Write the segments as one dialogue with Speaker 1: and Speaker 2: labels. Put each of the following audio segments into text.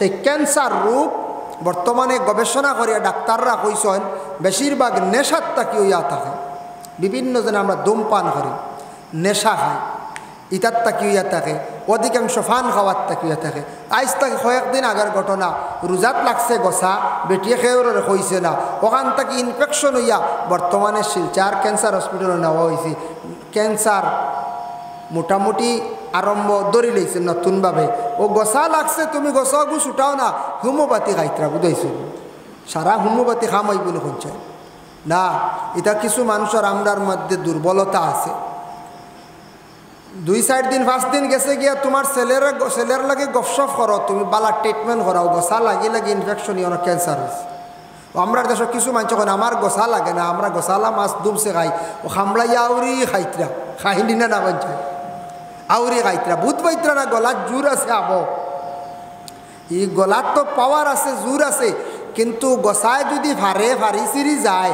Speaker 1: সেই ক্যান্সার রোগ বর্তমানে গবেষণা করিয়া ডাক্তাররা কইছেন বেশিরভাগ নেশার তাকি হইয়া থাকে। বিভিন্ন জন আমরা ধূমপান করি, নেশা খাই, ইটার তাকি হইয়া থাকে, অধিকাংশ ফান খাওয়ার তাকি হইয়া থাকে। আজ তাকে কয়েকদিন আগের ঘটনা, রোজাত লাগছে গসা, বেটিয়ে খেয়ে হইছে না, ওখান থেকে ইনফেকশন হইয়া বর্তমানে শিলচার ক্যান্সার হসপিটালে নেওয়া হয়েছে। ক্যান্সার মোটামুটি আরম্ভ ধরি লইছে নতুনভাবে। ও গসা লাগছে, তুমি গসা গুছ উঠাও না, হোমিওপ্যাথি খাইতরা বুঝাইছো, সারা হোমিওপ্যাথি খামাই বলে শুনছে না। এটা কিছু মানুষের আমরার মধ্যে দুর্বলতা আছে। 2-4 দিন 5 দিন গেছে গিয়া তোমার ছেলের লাগে গপসপ করো, তুমি বালা ট্রিটমেন্ট করাও, গসা লাগি ইনফেকশন ইয়ে ক্যান্সার হয়েছে। আমরা দেশের কিছু মানুষ কখন আমার গসা লাগে না, আমরা গসালা মাছ দুমছে খাই, ও খামড়াইয়া আউরি খাইতরা খাইনি না বলছে আউরি খাইতরা ভূত পাইতরা না। গলার জোর আছে, আবো ই গলার তো পাওয়ার আছে, জোর আছে, কিন্তু গসায় যদি ফারি সিরি যায়,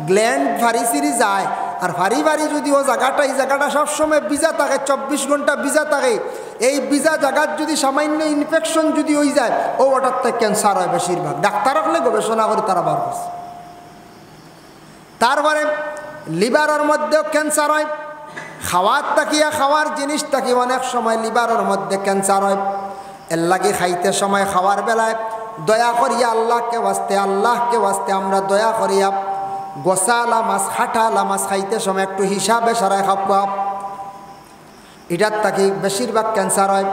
Speaker 1: গ্ল্যান্ড ফারি সিরি যায়, আর ফারি যদি ও জায়গাটা, এই জায়গাটা সবসময় ভিজা থাকে, 24 ঘন্টা ভিজা থাকে, এই ভিজা জায়গার যদি সামান্য ইনফেকশন যদি হয়ে যায়, ও ওটার থেকে ক্যান্সার হয় বেশিরভাগ। ডাক্তার হলে গবেষণা করে তারা বার করছে। তারপরে লিভারের মধ্যেও ক্যান্সার হয়, খাওয়ার তাকিয়া খাওয়ার জিনিস তাকি অনেক সময় লিভারের মধ্যে ক্যান্সার হয়। এর লাগে খাইতে সময় খাওয়ার বেলায় দয়া করিয়া আল্লাহকে ওয়াস্তে আমরা দয়া করিয়া গোসালা মাছ, খাটালা মাছ খাইতে সময় একটু হিসাবে সারায় খাওয়া। এটার তাকি বেশিরভাগ ক্যান্সার হয়।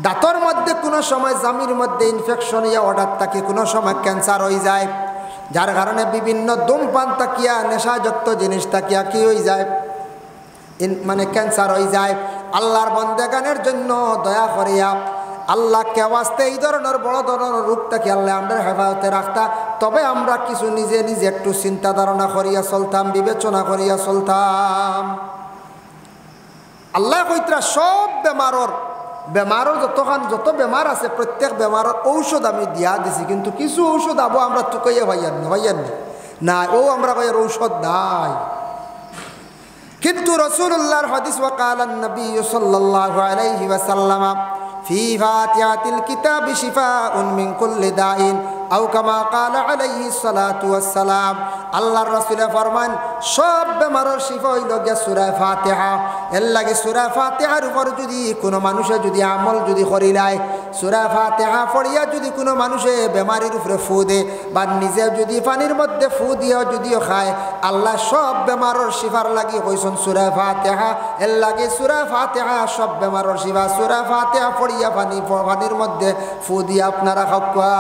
Speaker 1: দাঁতর মধ্যে কোনো সময় জামির মধ্যে ইনফেকশন হইয়া ওটার তাকি কোনো সময় ক্যান্সার হয়ে যায়, যার কারণে বিভিন্ন ধূমপান তাকিয়া নেশাযুক্ত জিনিস তাকিয়া কি হয়ে যায়, মানে ক্যান্সার হয়ে যায়। আল্লাহর বন্দেগানের জন্য দয়া করিয়া আল্লাহকে ওয়াস্তে এই ধরনের বড় ধরনের রোগ থেকে আল্লাহ আমাদের হেফাজতে রাখতা। তবে আমরা কিছু নিজে একটু চিন্তা ধারণা করিয়া চলতাম, বিবেচনা করিয়া চলতাম। আল্লাহ কইতরা সব বেমারর যত বেমার আছে প্রত্যেক বেমারের ঔষধ আমি দিয়া দিছি, কিন্তু কিছু ঔষধ আবো আমরা তুকাইয়া ভাইয়ান না, ও আমরা কইয়ার ঔষধ নাই। কিন্তু রাসূলুল্লাহর হাদিস ওয়াকালান নবী সাল্লাল্লাহু আলাইহি ওয়াসাল্লাম ফি ফাতিহাতিল কিতাবি শিফাউন মিন কুল্লি দাইন আও কামা ক্বালা আলাইহিস সালাতু ওয়াস সালাম। আল্লাহর রাসূল ফরমান সব বেমারের শিফা হইল গিয়া সূরা ফাতিহা। এর লাগে সূরা ফাতিহার উপর যদি কোনো মানুষে যদি আমল যদি করিলায়, সূরা ফাতিহা পড়িয়া যদি কোনো মানুষে বেমারির উপরে ফু দে বা নিজে যদি পানির মধ্যে ফু দিয়া যদিও খায়, আল্লাহ সব বেমারের শিফার লাগি কইছেন সূরা ফাতিহা। এর লাগে সূরা ফাতিহা সব বেমারের শিফা। সূরা ফাতিহা পড়িয়া পানির মধ্যে ফু দিয়া আপনারা খাওয়া,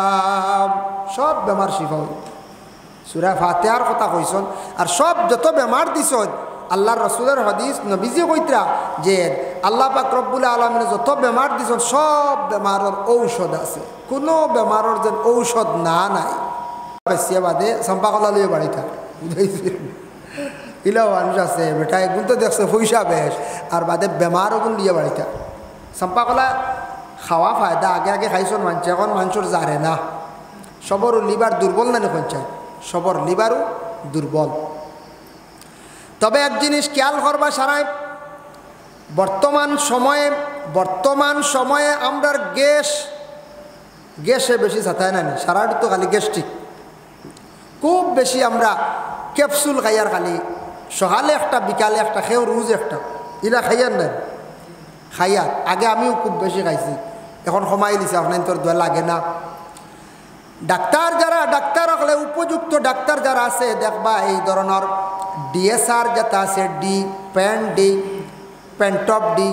Speaker 1: সব বেমার শিফা হইল। সূরা ফাতিহার কথা কইছেন। আর সব যত বেমার দিছেন আল্লাহর রাসূলের হাদিস, নবীজি কইতরা যে আল্লাহ পাক রব্বুল আলামিন যত বেমার দিছেন সব বেমারের ঔষধ আছে, কোনো বেমারের যেন ঔষধ নাই। বেশিয়া বাদে সম্পাকলা লিয়ে বাড়িটা ইলাও মানুষ আছে বেটা, এগুলো তো দেখছে পয়সা বেশ, আর বাদে বেমার ওগুন দিয়ে বাড়িটা সম্পাকলা খাওয়া ফায়দা। আগে খাইছেন মানুষ, এখন মানুষের জারে না। সবর লিভার দুর্বল না পঞ্চায়েত, সবর লিভারও দুর্বল। তবে এক জিনিস খেয়াল করবা সারাই, বর্তমান সময়ে আমরা গ্যাসে বেশি ছাতায় না, সারাটি তো খালি গ্যাস্ট্রিক খুব বেশি। আমরা ক্যাপসুল খাইয়ার খালি সকালে একটা বিকালে একটা খেয়েও রোজ একটা, এরা খাইয়ার নাই খাইয়ার। আগে আমিও খুব বেশি খাইছি, এখন কমাই দিছি, আপনার তোর দোয়া লাগে না। ডাক্তার হলে উপযুক্ত ডাক্তার যারা আছে দেখবা এই ধরনের ডিএসআর যেটা আছে, পেন্টপ ডি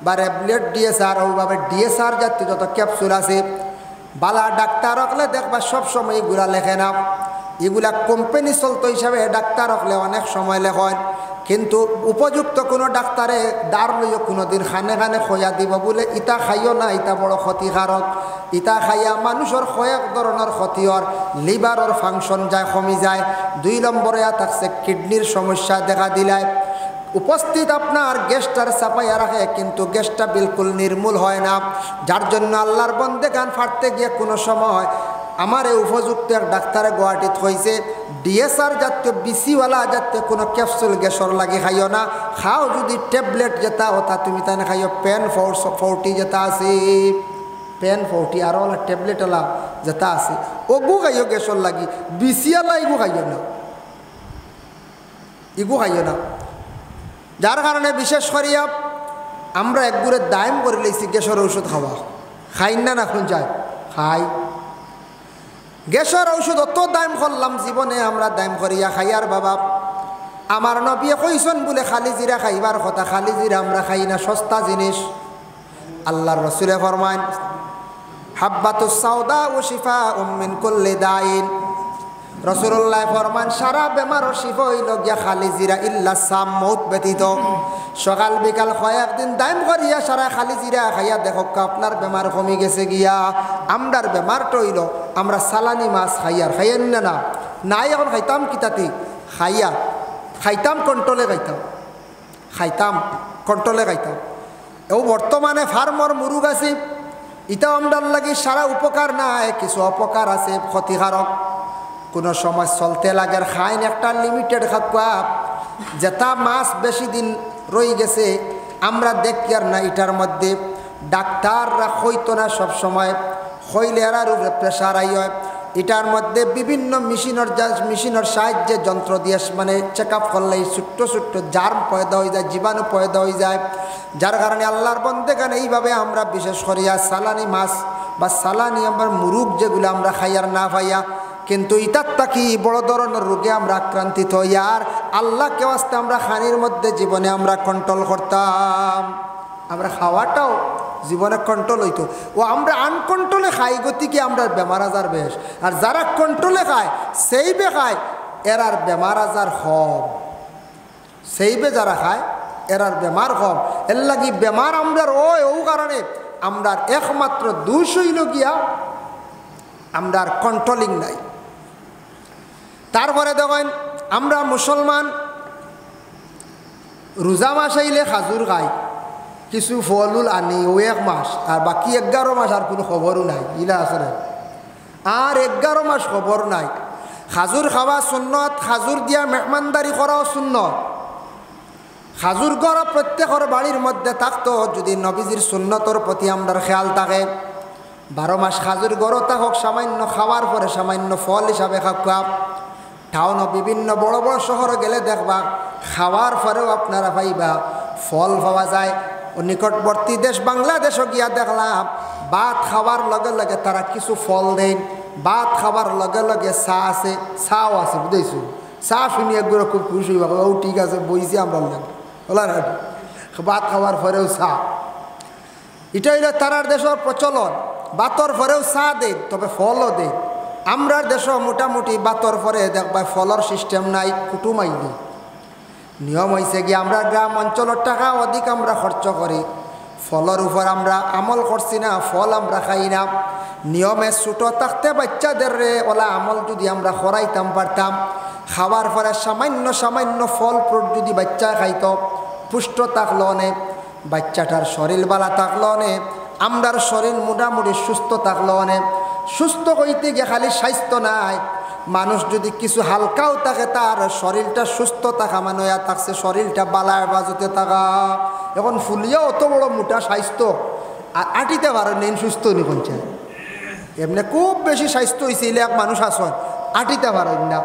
Speaker 1: বা রেবলেট ডিএসআর, ওইভাবে ডিএসআর জাতীয় যত ক্যাপসুল আছে, বালা ডাক্তার হলে দেখবা সবসময় এগুলা লেখে না। এগুলা কোম্পানি চলতো হিসাবে ডাক্তার হলে অনেক সময় লেখন, কিন্তু উপযুক্ত কোনো ডাক্তারে দাঁড় লইও কোনোদিন খানে খয়া দিব বলে ইটা খাইও না, ইটা বড় ক্ষতিকারক। ইটা খাইয়া মানুষের কয়েক ধরনের ক্ষতি হর, লিভারের ফাংশন যায় কমি যায়। 2 নম্বরে থাকছে কিডনির সমস্যা দেখা দিলায়। উপস্থিত আপনার গ্যাসটার চাপাইয়া রাখে, কিন্তু গ্যাসটা বিলকুল নির্মূল হয় না। যার জন্য আল্লাহর বন্দেগান ফাটতে গিয়ে কোনো সময় আমার এই উপযুক্ত এক ডাক্তারে গুয়াহাটিত হয়েছে ডিএসআর জাতীয় বিসিওয়ালা জাতীয় কোনো ক্যাপসুল গ্যাসর লাগে খাইও না। খাও যদি ট্যাবলেট যেটা ওটা তুমি তাই খাইও, পেন 40 যেটা আছে পেন 40 আরও ওলা ট্যাবলেটওয়ালা যেটা আছে ওগু খাইও গ্যাসর লাগি বিসিয়ালা ইগু খাইও না, ইগু খাইও না। যার কারণে বিশেষ করিয়া আমরা একগুড়ে দায়ম করে লইছি গ্যাসের ঔষধ খাওয়া। খাই না না কোন যায় খাই। গ্যাসের ঔষধ অত দাম করলাম জীবনে আমরা দাম করিয়া খাই। আর বাবা আমার নবী কইসন বলে খালি জিরা খাইবার কথা, খালি জিরা আমরা খাই না, সস্তা জিনিস। আল্লাহর রাসূলে ফরমান হাব্বাতুস সাউদা ও শিফাউম মিন কুল্লি দাইন। রাসূলুল্লাহ ফরমান সারা বেমারর শিফা হইল গিয়া খালি জিরা ইল্লা সাম, মউত ব্যতীত। সকাল বিকাল কয়েকদিন দাম করিয়া সারা খালি জিরা খাইয়া দেখো আপনার বেমার কমে গেছে গিয়া। আমরার বেমারটা হইল আমরা সালানি মাছ খাইয়ার খাইয়েন না না নাই এখন খাইতাম কিতাতি খাইয়া খাইতাম কন্ট্রোলে খাইতাম, খাইতাম কন্ট্রোলে খাইতাম। এও বর্তমানে ফার্মর মুরুগ আছে, ইটাও আমরার লাগি সারা উপকার নাই, কিছু অপকার আছে ক্ষতিকারক। কোনো সময় চলতে লাগে খাইন একটা লিমিটেড খাকুয়া। যেটা মাছ বেশি দিন রয়ে গেছে আমরা দেখি আর না, এটার মধ্যে ডাক্তাররা হইতো না সব সময়, হইলে এরার উপরে প্রেশার আই হয়। এটার মধ্যে বিভিন্ন মেশিনের সাহায্যে যন্ত্র দিয়ে মানে চেক আপ করলে ছোট্ট ছোট্ট জার্ম পয়দা হয়ে যায়, জীবাণু পয়দা হয়ে যায়। যার কারণে আল্লাহর বন্দেগান এইভাবে আমরা বিশেষ করিয়া সালানি মাছ বা সালানি আমার মুরুগ যেগুলো আমরা খাইয়ার না পাইয়া, কিন্তু ইটার তাকি বড় ধরনের রোগে আমরা আক্রান্তিত হই। আর আল্লাহকে আসতে আমরা খানির মধ্যে জীবনে আমরা কন্ট্রোল করতাম, আমরা খাওয়াটাও জীবনে কন্ট্রোল হইতো। ও আমরা আনকন্ট্রোলে খাই গতিকে আমরা বেমার আজার বেশ। আর যারা কন্ট্রোলে খায় সেইবে খায় এরার বেমার আজার কম, সেইবে যারা খায় এরার বেমার কম। এর লাগি বেমার আমরার ও কারণে আমরার একমাত্র দোষ হইল গিয়া আমরার কন্ট্রোলিং নাই। তারপরে দেখেন আমরা মুসলমান রোজা মাস আইলে খাজুর খাই, কিছু ফলুল আনি ও 1 মাস, আর বাকি 11 মাস আর কোনো খবরও নাই। ইলা আছে না, আর 11 মাস খবর নাই। খাজুর খাওয়া সুন্নত, খাজুর দিয়া মেহমানদারি করাও সুন্নত। খাজুর গড় প্রত্যেকের বাড়ির মধ্যে থাকতো যদি নবীজির সুন্নতর প্রতি আমরা খেয়াল থাকে। 12 মাস খাজুর গড় থাকক, সামান্য খাওয়ার পরে সামান্য ফল হিসাবে খাওয়া। টাউনও বিভিন্ন বড় বড় শহরে গেলে দেখবা খাওয়ার পরেও আপনারা পাইবা ফল পাওয়া যায়। ও নিকটবর্তী দেশ বাংলাদেশও গিয়া দেখলাম ভাত খাওয়ার লগে লগে তারা কিছু ফল দেন। ভাত খাওয়ার লগে লগে চা আছে, চাও আছে, বুঝেছো? চা শুনি একগুলো খুব খুশি হইবা, ও ঠিক আছে বইছি আমরা লাগে বলা না, ভাত খাওয়ার পরেও চা। এটা হইলে তারার দেশের প্রচলন। ভাতর পরেও চা দেন, তবে ফলও দেন। আমরার দেশও মোটামুটি ভাতর পরে দেখবা ফলর সিস্টেম নাই, কুটুমাই নেই। নিয়ম হয়েছে কি আমরা গ্রাম অঞ্চলের টাকা অধিক আমরা খরচ করি, ফলের উপর আমরা আমল করছি না, ফল আমরা খাই না। নিয়মে ছোটো থাকতে বাচ্চাদের ওলা আমল যদি আমরা করাইতাম পারতাম, খাওয়ার পরে সামান্য সামান্য ফল ফ্রুট যদি বাচ্চা খাইত, পুষ্ট থাকলো অনেক, বাচ্চাটার শরীর বালা থাকলো অনেক, আমরার শরীর মোটামুটি সুস্থ থাকলো অনেক। সুস্থ হইতে গিয়ে খালি স্বাস্থ্য নাই, মানুষ যদি কিছু হালকাও থাকে তার শরীরটা সুস্থ থাকা মানে থাকছে শরীরটা বালায় বাজতে থাকা। এখন ফুলিয়া অত বড় মোটা স্বাস্থ্য আর আটিতে পারে নেন, সুস্থ নি কোনছে এমনি খুব বেশি স্বাস্থ্য হয়েছে এক মানুষ আসন আটিতে পারেন না।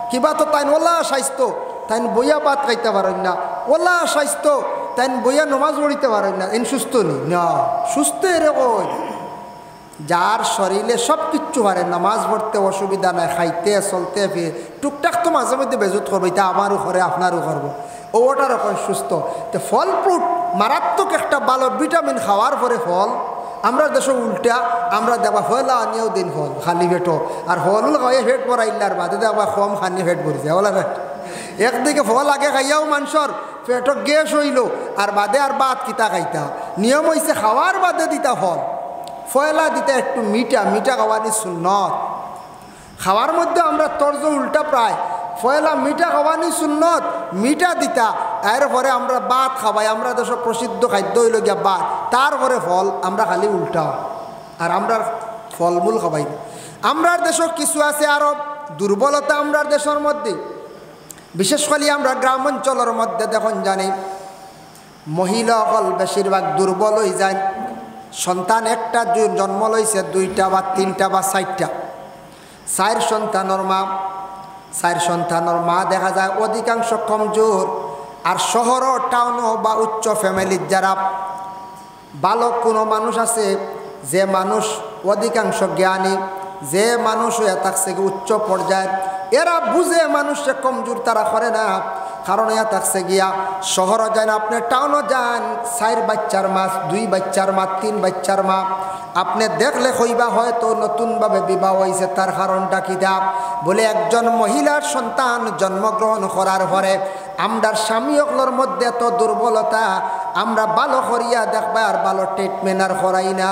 Speaker 1: কিবা তো তাই ওলা স্বাস্থ্য তাই বইয়া পাত খাইতে পারেন না, ওলা স্বাস্থ্য তাই বইয়া নমাজ পড়িতে পারেন না, এন সুস্থ নি না। সুস্থ এরকম যার শরীরে সব কিচ্ছু পারে, নামাজ পড়তে অসুবিধা নাই, খাইতে চলতে ফিরে টুকটাক তো মাঝে মধ্যে বেজুত করবো, এটা আমারও করে আপনারও করবো, ওটা রকম সুস্থ। তো ফল ফ্রুট মারাত্মক একটা ভালো ভিটামিন খাওয়ার পরে ফল। আমরা দেশে উল্টা আমরা দেখবা ফল আনিয়েও দিন ফল খালি পেটো, আর ফল খাইয়ে পেট ভরাইলার বাদে দেখবা কম খানি পেট ভরিছে ওলা পেট। একদিকে ফল আগে খাইয়াও মানুষের পেটও গ্যাস হইল, আর বাদে আর বাদ কিতা খাইতা। নিয়ম হয়েছে খাওয়ার বাদে দিতা ফল, ফয়লা দিতে একটু মিঠা, মিঠা খাওয়ানি সুন্নত। খাওয়ার মধ্যে আমরা তর্জ উল্টা প্রায়, ফয়লা মিঠা খাওয়ানি সুন্নত, মিঠা দিতা, এরপরে আমরা ভাত খাওয়াই। আমরা দেশ প্রসিদ্ধ খাদ্য হইল গিয়া ভাত, তারপরে ফল আমরা খালি উল্টা, আর আমরা ফলমূল খাওয়াই না। আমরার দেশ কিছু আছে আরো দুর্বলতা আমরার দেশের মধ্যে, বিশেষ করে আমরা গ্রাম অঞ্চলের মধ্যে দেখুন জানি মহিলা অকল বেশিরভাগ দুর্বল হয়ে যায়। সন্তান একটা জন্ম লইছে 2টা বা 3টা বা 4টা, 4 সন্তানের মা, 4 সন্তানের মা দেখা যায় অধিকাংশ কমজোর। আর শহর টাউনও বা উচ্চ ফ্যামিলির যারা ভালো কোনো মানুষ আছে, যে মানুষ অধিকাংশ জ্ঞানী, যে মানুষ হয়ে থাকছে উচ্চ পর্যায়ের, এরা বুঝে মানুষে কমজোর তারা করে না। কারণ এ থাকছে গিয়া শহরও যান, আপনি টাউনও যান, 4 বাচ্চার মা, 2 বাচ্চার মা, 3 বাচ্চার মা, আপনি দেখলে হইবা হয়তো নতুনভাবে বিবাহ হয়েছে। তার কারণটা কি দা বলে, একজন মহিলার সন্তান জন্মগ্রহণ করার পরে আমরার স্বামীগুলোর মধ্যে এত দুর্বলতা, আমরা ভালো করিয়া দেখবা আর ভালো ট্রিটমেন্ট আর করাই না।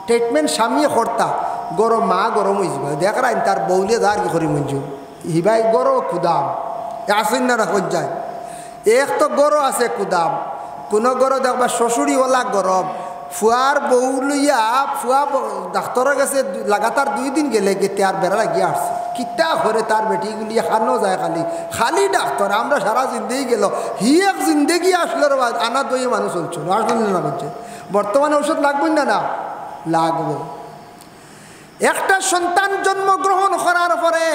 Speaker 1: ট্রিটমেন্ট স্বামী করতা, গরম মা গরম হয়েছিল দেখরাই তার বউলে দার কি করি মঞ্জু হিবাই গরো কুদাম আসেন না রাখ যায়। এক তো গরো আছে কুদাম, কোনো গরো দেখবা শ্বশুরিওয়ালা গরম, ফুয়ার বউ লইয়া ফুয়া ডাক্তারের কাছে লাগাতার 2 দিন গেলে গেতে আর বেড়া লাগিয়ে আসছে। কিতা করে তার বেটিগুলি খানো যায়, খালি খালি ডাক্তার। আমরা সারা জিন্দেগি গেল, হি এক জিন্দেগি আসলো আনা দই মানুষ চলছিল, আসলেন না বলছে। বর্তমানে ওষুধ লাগবেন না, না লাগবো। একটা সন্তান জন্মগ্রহণ করার পরে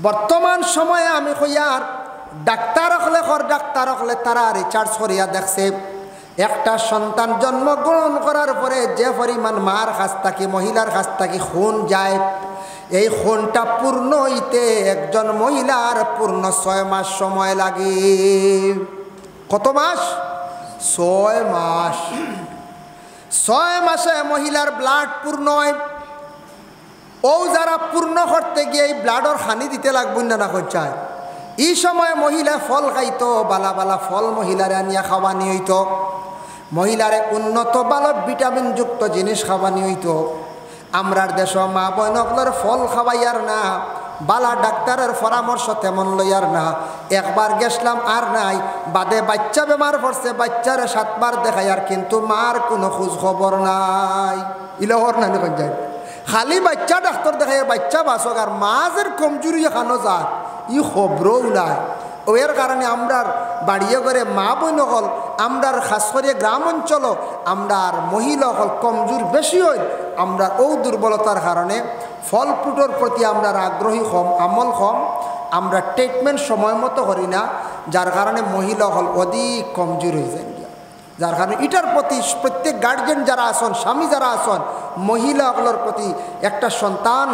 Speaker 1: বর্তমান সময়ে আমি কইয়ার ডাক্তার হলে তারা রিচার্জ করিয়া দেখছে, একটা সন্তান জন্মগ্রহণ করার পরে যে পরিমাণ মার কাছ থেকে, মহিলার কাছ থেকে খুন যায়, এই খুনটা পূর্ণ হইতে একজন মহিলার পূর্ণ 6 মাস সময় লাগে। কত মাস? 6 মাস। 6 মাসে মহিলার ব্লাড পূর্ণ হয়। ও যারা পূর্ণ করতে গিয়ে এই ব্লাডর হানি দিতে লাগবেন না চায়। এই সময় মহিলা ফল খাইতো, বালা বালা ফল মহিলারে আনিয়া খাওয়ানি হইতো, মহিলারে উন্নত ভালো ভিটামিনযুক্ত জিনিস খাওয়ানি হইতো। আমরার দেশ মা বোনগুলোর ফল খাওয়াইয়ার না, বালা ডাক্তারের পরামর্শ তেমন লইয়ার না। একবার গেছলাম আর নাই, বাদে বাচ্চা বেমার পড়ছে, বাচ্চারে 7 বার দেখাইয়ার, কিন্তু মার কোনো খোঁজ খবর নাই। ইলহর নানি যায় খালি বাচ্চা ডাক্তার দেখাই বাচ্চা বাসক, আর মাঝের কমজোরি খানো যায় ই খবরও নাই। ওর কারণে আমরার বাড়িয়ে করে মা বোন হল, আমরার খাস করে গ্রাম অঞ্চল, আমরার মহিলা হল কমজোর বেশি হই। আমরা ও দুর্বলতার কারণে ফল ফ্রুটের প্রতি আমরা আগ্রহী কম, আমল কম, আমরা ট্রিটমেন্ট সময় মতো করি না, যার কারণে মহিলা হল অধিক কমজোর হয়ে যায়। যার কারণে এটার প্রতি প্রত্যেক গার্জেন যারা আসন, স্বামী যারা আসন, মহিলাগুলোর প্রতি একটা সন্তান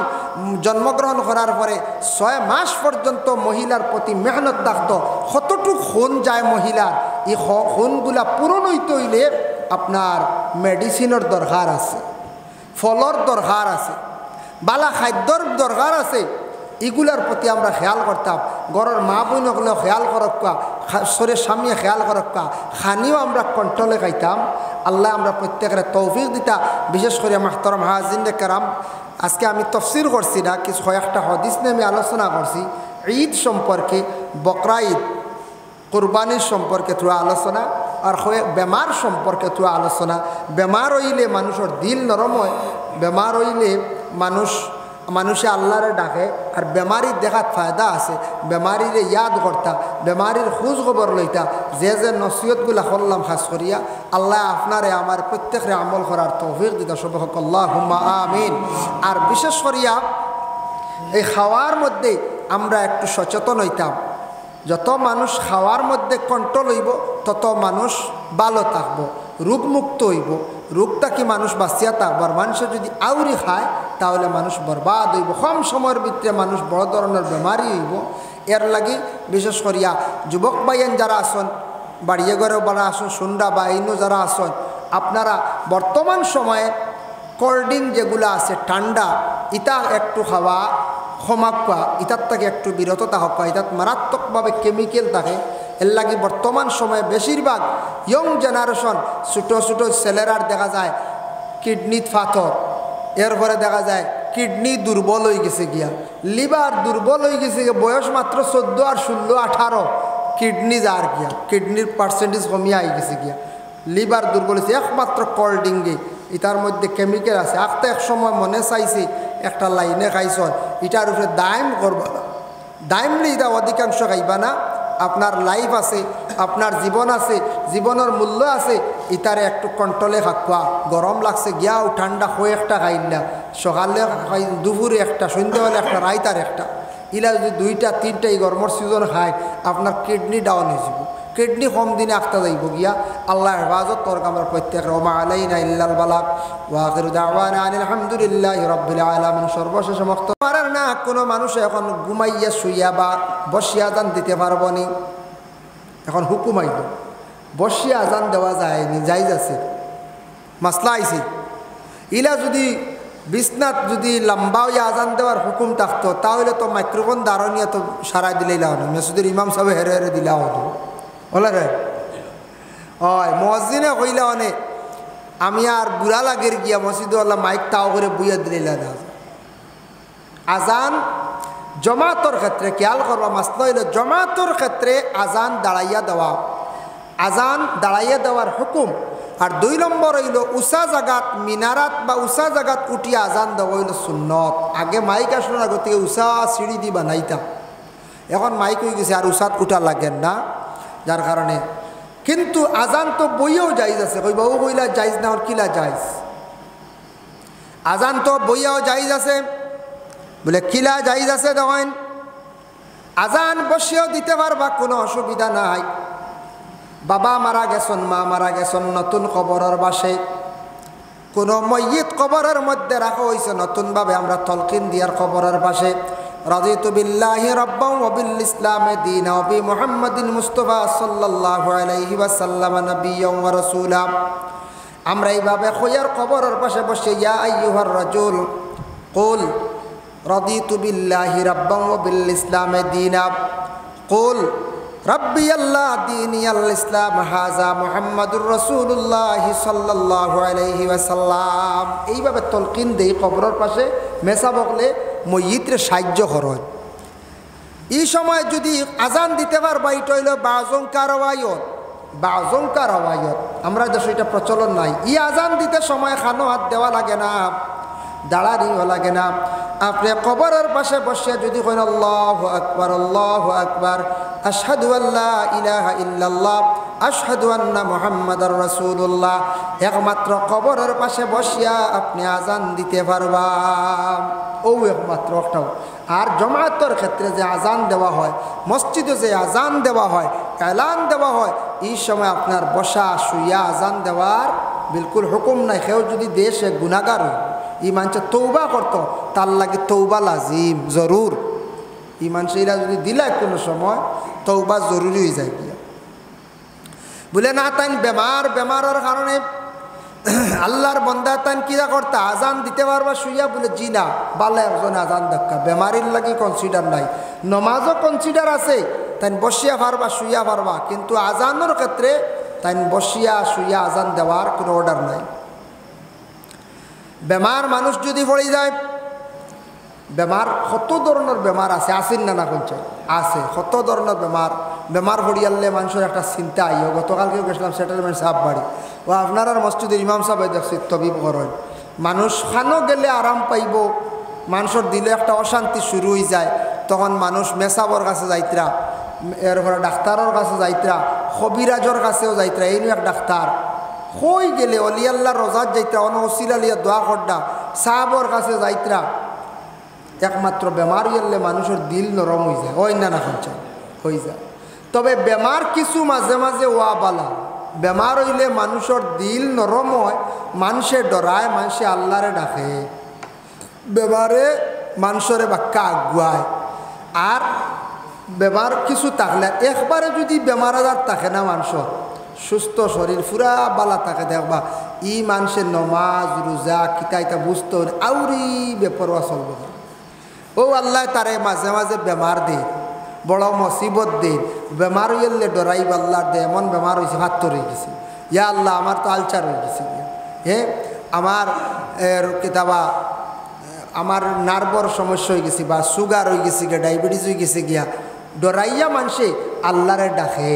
Speaker 1: জন্মগ্রহণ করার পরে 6 মাস পর্যন্ত মহিলার প্রতি মেহনত থাকতো। কতটুকু খুন যায় মহিলার, এই খুনগুলা পূরণ হইতে হইলে আপনার মেডিসিনের দরকার আছে, ফলর দরকার আছে, বালা খাদ্যর দরকার আছে। এগুলার প্রতি আমরা খেয়াল করতাম। ঘরের মা বোনগুলো খেয়াল করক্কা, শরীর স্বামী খেয়াল করক্কা, খানিও আমরা কন্ট্রোলে খাইতাম। আল্লাহ আমরা প্রত্যেকের তৌফিক দিতা। বিশেষ করে মাহতারাম হাজিন কেরাম, আজকে আমি তফসির করছি না, কিছু কয়েকটা হাদিস নিয়ে আমি আলোচনা করছি। ঈদ সম্পর্কে, বকরা ঈদ, কুরবানির সম্পর্কে থ্রু আলোচনা, আর বেমার সম্পর্কে থ্রু আলোচনা। বেমার হইলে মানুষের দিল নরম হয়, বেমার হইলে মানুষে আল্লাহরে ডাকে। আর বেমারির দেখাত ফায়দা আছে, বেমারিরে ইয়াদ করতা, বেমারির খোঁজ খবর লইতা। যে নসিহতগুলা করলাম খাস করিয়া, আল্লাহ আপনারে আমার প্রত্যেকের আমল করার তৌফিক দিতা সবাই আল্লাহুম্মা আমিন। আর বিশেষ করিয়া এই খাওয়ার মধ্যে আমরা একটু সচেতন হইতাম। যত মানুষ খাওয়ার মধ্যে কন্ট্রোল হইব, তত মানুষ ভালো থাকবো, রোগমুক্ত হইব। রোগটা কি মানুষ বাঁচিয়া থাকবো। আর মানুষে যদি আউরি খায় তাহলে মানুষ বরবাদ হইব। কম সময়ের ভিতরে মানুষ বড় ধরনের বেমারি হইব। এর লাগি বিশেষ করিয়া যুবক ভাইয়েন যারা আসন, বাড়িয়ে ঘরেও যারা আসন, সুন্ডা বা আইনও যারা আসন, আপনারা বর্তমান সময়ে কোল্ড ড্রিঙ্ক যেগুলো আছে ঠান্ডা, ইটা একটু খাওয়া ক্ষমাক্কা, ইটার থেকে একটু বিরত থাকা। ইটাত মারাত্মকভাবে কেমিক্যাল থাকে। এর লাগি বর্তমান সময়ে বেশিরভাগ ইয়ং জেনারেশন, ছোটো ছোটো ছেলেরার দেখা যায় কিডনিত পাথর, এরপরে দেখা যায় কিডনি দুর্বল হয়ে গেছে গিয়া, লিভার দুর্বল হয়ে গেছে গিয়া, বয়স মাত্র 14 আর 16, 18, কিডনি যার গিয়া, কিডনির পার্সেন্টেজ কমিয়ে আই গেছে গিয়া, লিভার দুর্বল হয়েছে একমাত্র কোল্ড ড্রিঙ্কে। এটার মধ্যে কেমিক্যাল আছে। আখতে এক সময় মনে চাইছি একটা লাইনে খাইছ, এটার উপরে দাম করবা না, দাম নেই, এটা অধিকাংশ খাইবা না। আপনার লাইফ আছে, আপনার জীবন আছে, জীবনের মূল্য আছে, ইতারে একটু কন্ট্রোলে খাকুয়া গরম লাগছে গিয়াও ঠান্ডা হয়ে একটা খাইলা সকালে খাই দুপুরে একটা সন্ধ্যাবেলা একটা রাইতার একটা ইলা যদি 2টা 3টা এই গরমের সিজন খায় আপনার কিডনি ডাউন হয়ে যাব কিডনি কম দিনে আখতা যাইব গিয়া আল্লাহ হেফাজত তোর আমরা প্রত্যেক ওমা আলাইনা ইল্লাল বালাগ ওয়া আখিরু দাওয়ানা আলহামদুলিল্লাহি রাব্বিল আলামিন সর্বশেষ মুক্ত পারার না কোনো মানুষ এখন ঘুমাইয়া শুইয়া বা বসিয়া আজান দিতে পারবো নি এখন হুকুম আইল বসিয়া আজান দেওয়া যায়নি জায়েজ আছে মাসলা আইছে ইলা যদি বিছনাত যদি লম্বা হইয়া আজান দেওয়ার হুকুম থাকতো তাহলে তো মাইক্রোফোন দাঁড়ানিয়া তো সারাই দিলেই লাও না মসজিদের ইমাম সাহেব হেরে হেরে দিলা হতো বলে রে হয় মসজিদে কইলা অনেক আমি আর বুড়া লাগের গিয়া মসজিদে মাইক তাও করে বুইয়া দিলেই না আজান জমাতর ক্ষেত্রে খেয়াল করবা মাসলা হইল জমাতর ক্ষেত্রে আজান দাঁড়াইয়া দেওয়ার হুকুম আর 2 নম্বর হইল উষা জাগাত মিনারাত বা উষা জাগাত উঠিয়া আজান দেওয়া হইল সুন্নত আগে মাইক আসলে আগে থেকে উষা সিঁড়ি দি বানাইতাম এখন মাইক হয়ে গেছে আর উষাত উঠা লাগেন না যার কারণে কিন্তু আজান তো বইয়াও জায়েজ আছে কইবা ও কইলা জায়েজ না আর কিলা জায়েজ আজান তো বইয়াও জায়েজ আছে বলে কিলা জায়েজ আছে দেখেন আজান বসিয়েও দিতে পারবা কোনো অসুবিধা নাই বাবা মারা গেছেন মা মারা গেছেন নতুন কবরের বাসে কোনো ময়্যিত কবরের মধ্যে রাখা হয়েছে নতুনভাবে আমরা তলকিন দিয়ার কবরের পাশে রাদিতু বিল্লাহি রাব্বান ওয়া বিল ইসলামি দীনা ওয়া বি মুহাম্মাদিন মুস্তাফা সাল্লাল্লাহু আলাইহি ওয়াসাল্লাম নাবিয়্যান ওয়া রাসূলা আমরা এইভাবে খোয়ার কবরের পাশে বসে ইয়া আইয়ুহার রাজুল কুল রাদিতু বিল্লাহি রাব্বান ওয়া বিল ইসলামি দীনা কুল রব্বি আল্লাহ দীনি আল ইসলাম হাজা মুহাম্মাদুর রাসূলুল্লাহ সাল্লাল্লাহু আলাইহি ওয়াসাল্লাম এইভাবে তলকিন দেই কবরের পাশে মেসা বকলে ময়িত্রে সাহায্য করেন এই সময় যদি আজান দিতে পারবা এটা হইল বাজংকার আওয়ায়ত আমরা দেশে এটা প্রচলন নাই ই আজান দিতে সময় খানো হাত দেওয়া লাগে না দাঁড়ানিও লাগে না আপনি কবরের পাশে বসে যদি কইন আল্লাহু আকবার আশহাদু আল্লা ইলাহা ইল্লাল্লাহ আশহাদু আন্না মুহাম্মাদার রাসূলুল্লাহ একমাত্র কবরের পাশে বসিয়া আপনি আজান দিতে পারবা ও একমাত্র একটাও আর জামাতের ক্ষেত্রে যে আজান দেওয়া হয় মসজিদে যে আজান দেওয়া হয় এলান দেওয়া হয় এই সময় আপনার বসা শুইয়া আজান দেওয়ার বিলকুল হুকুম নাই কেউ যদি দেশে গুনাহগার হয় ই মানুষে তৌবা করতো তার লাগে তৌবা লাজিম জরুর ই মানুষেরা যদি দিলায় কোনো সময় তৌবা জরুরি হয়ে যায় গিয়া বলে না তাই বেমারের কারণে আল্লাহর বন্দা তাই কিরা করতে আজান দিতে পারবা শুইয়া বলে জি না বালা একজন আজান দেখা বেমারির লাগে কনসিডার নাই নমাজও কনসিডার আছে তাই বসিয়া পারবা শুইয়া পারবা কিন্তু আজানের ক্ষেত্রে তাই বসিয়া শুইয়া আজান দেওয়ার কোনো অর্ডার নাই বেমার মানুষ যদি পড়ে যায় বেমার কত ধরনের বেমার আছে আসেন না কোন চাই আছে কত ধরনের বেমার পড়িয়ালে মানুষের একটা চিন্তা আইও গতকালকেও গেছিলাম সেটেলমেন্ট সাহেব বাড়ি ও আপনার মসজিদের ইমাম সাহেব দেখছি তবিব করেন মানুষ খানো গেলে আরাম পাইব মানুষের দিলে একটা অশান্তি শুরু হয়ে যায় তখন মানুষ মেসাবর কাছে যাইতরা এরপরে ডাক্তারের কাছে যাইতরা কবিরাজর কাছেও যাইতরা এই এক ডাক্তার হই গেলে অলিয়াল্লাহ রোজাত যাইতরা অনসিল আলিয়া দোয়া করডা সাহাবর কাছে যাইতরা একমাত্র বেমার হইলে মানুষের দিল নরম হয়ে যায় ওই না হয়ে যায় তবে বেমার কিছু মাঝে মাঝে ওয়া বালা বেমার হইলে মানুষের দিল নরম হয় মানুষে ডরায় মানুষে আল্লাহরে ডাকে বেমারে মানুষের বাক্কা আগুয়ায় আর বেমার কিছু থাকলে একবারে যদি বেমার আজার থাকে না মানুষের সুস্থ শরীর পুরা বালা থাকে দেখবা ই মানুষের নমাজ রোজা কিতা বুঝতে আউরি বেপরোয়া চলবে ও আল্লাহ তারে মাঝে মাঝে বেমার দে বড় মুসিবত দে বেমার হইলে ডরাইব আল্লাহ দে এমন বেমার হয়েছে হাত্তর হয়ে গেছে ইয়া আল্লাহ আমার তো আলচার হয়ে গেছে আমার কিতাবা আমার নার্ভর সমস্যা হয়ে গেছে বা সুগার হয়ে গেছে গিয়া ডায়াবেটিস হয়ে গেছে গিয়া ডরাইয়া মানুষে আল্লাহরে ডাকে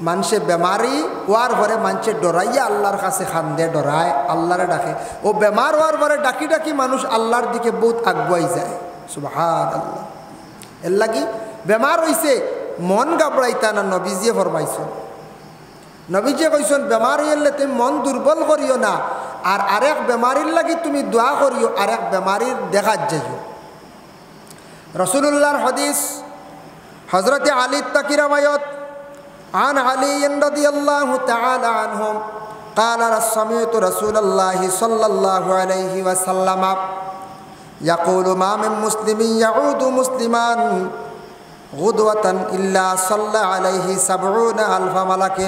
Speaker 1: মানুষে বেমারি হওয়ার পরে মানুষে ডরাইয়া আল্লাহর কাছে খান্দে ডরায় আল্লাহরে ডাকে ও বেমার হওয়ার পরে ডাকি ডাকি মানুষ আল্লাহর দিকে বহুত আগুয়াই যায় সুবহানাল্লাহ এর লাগি বেমার হইছে মন গাবড়াইতা না নবীজিয়ে ফরমাইছে নবীজি কইছেন বেমার হইলে তুমি মন দুর্বল করিও না, আর আরেক বেমারির লাগি তুমি দোয়া করিও, আরেক বেমারির দেখা যাইও। রসুলুল্লাহর হাদিস হজরতে আলী তাকিরামায়ত আন আলী রাদিয়াল্লাহু তাআলা আনহুম قال سمعت رسول الله صلى الله عليه وسلم يقول ما من مسلم يعود مسلما غدوة إلا صلى عليه 70,000 ملك